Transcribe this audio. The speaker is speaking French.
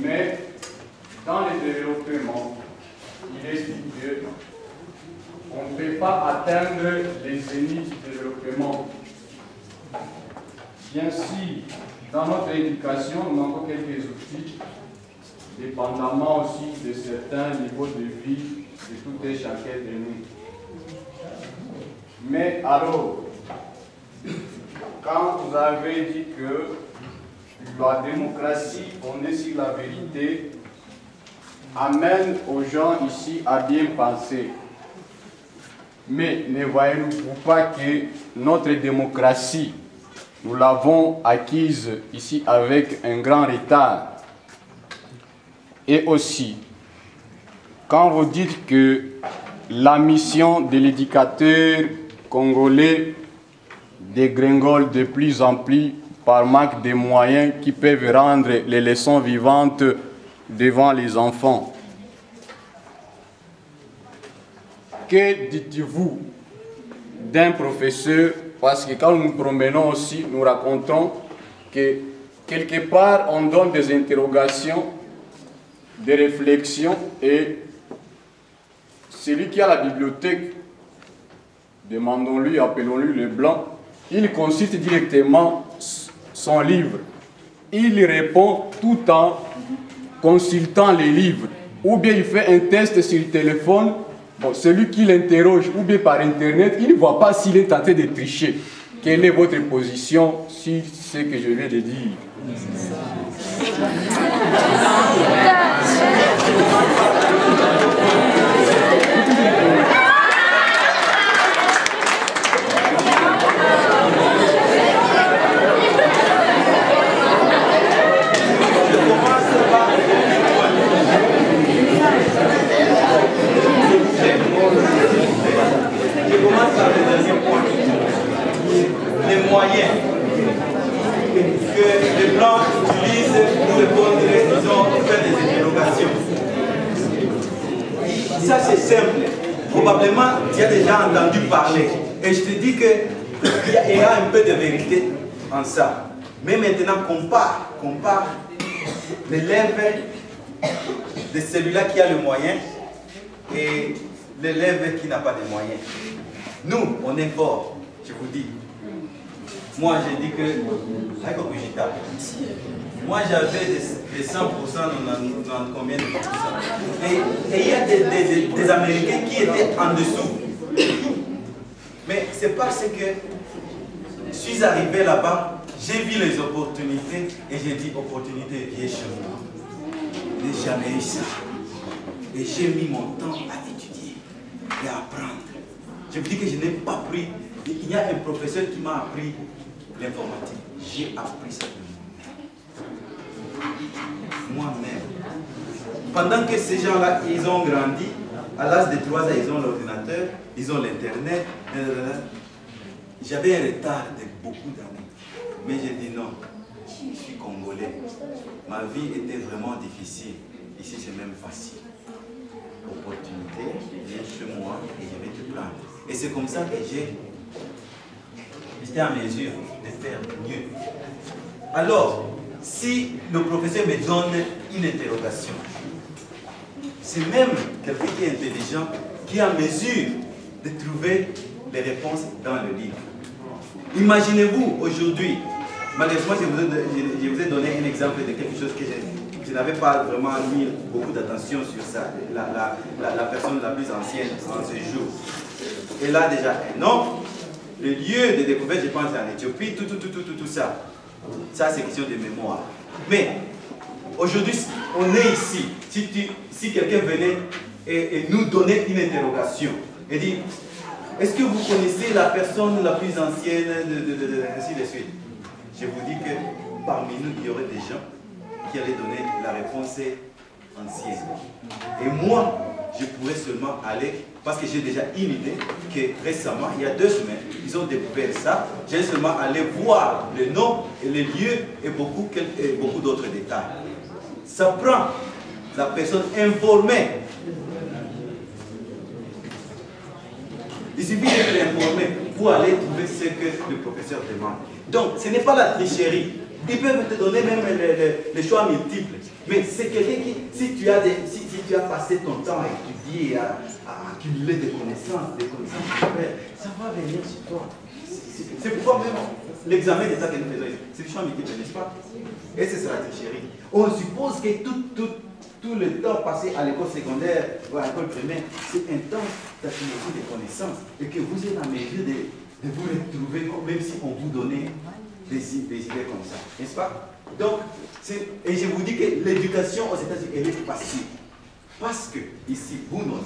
Mais dans le développement, il estime qu'on ne peut pas atteindre les zéniths du développement. Bien sûr, dans notre éducation, nous manquons quelques outils, dépendamment aussi de certains niveaux de vie de tout et chacun de nous. Mais alors, quand vous avez dit que la démocratie, fondée sur la vérité, amène aux gens ici à bien penser. Mais ne voyez-vous pas que notre démocratie, nous l'avons acquise ici avec un grand retard? Et aussi, quand vous dites que la mission de l'éducateur congolais dégringole de plus en plus par manque de moyens qui peuvent rendre les leçons vivantes devant les enfants, que dites-vous d'un professeur? Parce que quand nous nous promenons aussi, nous racontons que quelque part on donne des interrogations, des réflexions, et celui qui a la bibliothèque, demandons-lui, appelons-lui le blanc, il consulte directement son livre. Il répond tout en consultant les livres. Ou bien il fait un test sur le téléphone. Bon, celui qui l'interroge, ou bien par Internet, il ne voit pas s'il est tenté de tricher. Quelle est votre position sur ce que je viens de dire? Je commence par le deuxième point. Les moyens que les Blancs utilisent pour répondre, disons, faire des interrogations. Ça, c'est simple. Probablement, tu as déjà entendu parler. Et je te dis qu'il y a un peu de vérité en ça. Mais maintenant, compare l'élève de celui-là qui a le moyen et l'élève qui n'a pas de moyens. Nous, on est fort, je vous dis. Moi, j'ai dit que... Moi, j'avais des 100%, dans combien de pourcents. Et il y a des Américains qui étaient en dessous. Mais c'est parce que je suis arrivé là-bas, j'ai vu les opportunités et j'ai dit, opportunité, viens chez moi. Je n'ai jamais eu ça. Et j'ai mis mon temps à étudier et à apprendre. Je vous dis que je n'ai pas pris. Il y a un professeur qui m'a appris l'informatique. J'ai appris ça moi-même. Pendant que ces gens-là, ils ont grandi, à l'âge de 3 ans, ils ont l'ordinateur, ils ont l'Internet. J'avais un retard de beaucoup d'années. Mais j'ai dit non, je suis congolais. Ma vie était vraiment difficile. Ici, c'est même facile. Opportunité, viens chez moi et je vais te prendre. Et c'est comme ça que j'étais en mesure de faire mieux. Alors, si le professeur me donne une interrogation, c'est même quelqu'un qui est intelligent, qui est en mesure de trouver les réponses dans le livre. Imaginez-vous aujourd'hui, malheureusement je vous ai donné un exemple de quelque chose que je n'avais pas vraiment mis beaucoup d'attention sur ça, la personne la plus ancienne en ce jour. Et là déjà, non, le lieu de découverte, je pense, en Éthiopie, tout ça. Ça, c'est question de mémoire. Mais, aujourd'hui, on est ici. Si quelqu'un venait et nous donnait une interrogation, et dit, est-ce que vous connaissez la personne la plus ancienne, ainsi de suite? Je vous dis que parmi nous, il y aurait des gens qui allaient donner la réponse ancienne. Et moi, je pourrais seulement aller, parce que j'ai déjà une idée, que récemment, il y a 2 semaines, ils ont découvert ça. J'ai seulement allé voir le nom et les lieux et beaucoup d'autres détails. Ça prend la personne informée. Il suffit d'être informé pour aller trouver ce que le professeur demande. Donc, ce n'est pas la tricherie. Ils peuvent te donner même les choix multiples. Mais c'est quelqu'un qui, si tu as passé ton temps à étudier, à accumuler des connaissances ça va venir sur toi. C'est pourquoi même l'examen d'état que nous faisons ici, c'est du champ multiple, n'est-ce pas? Et c'est ça la tricherie. On suppose que tout le temps passé à l'école secondaire ou à l'école primaire, c'est un temps d'accumulation des connaissances et que vous êtes en mesure de vous retrouver même si on vous donnait des idées comme ça, n'est-ce pas? Donc, et je vous dis que l'éducation aux États-Unis, elle est facile. Parce que ici, vous, nos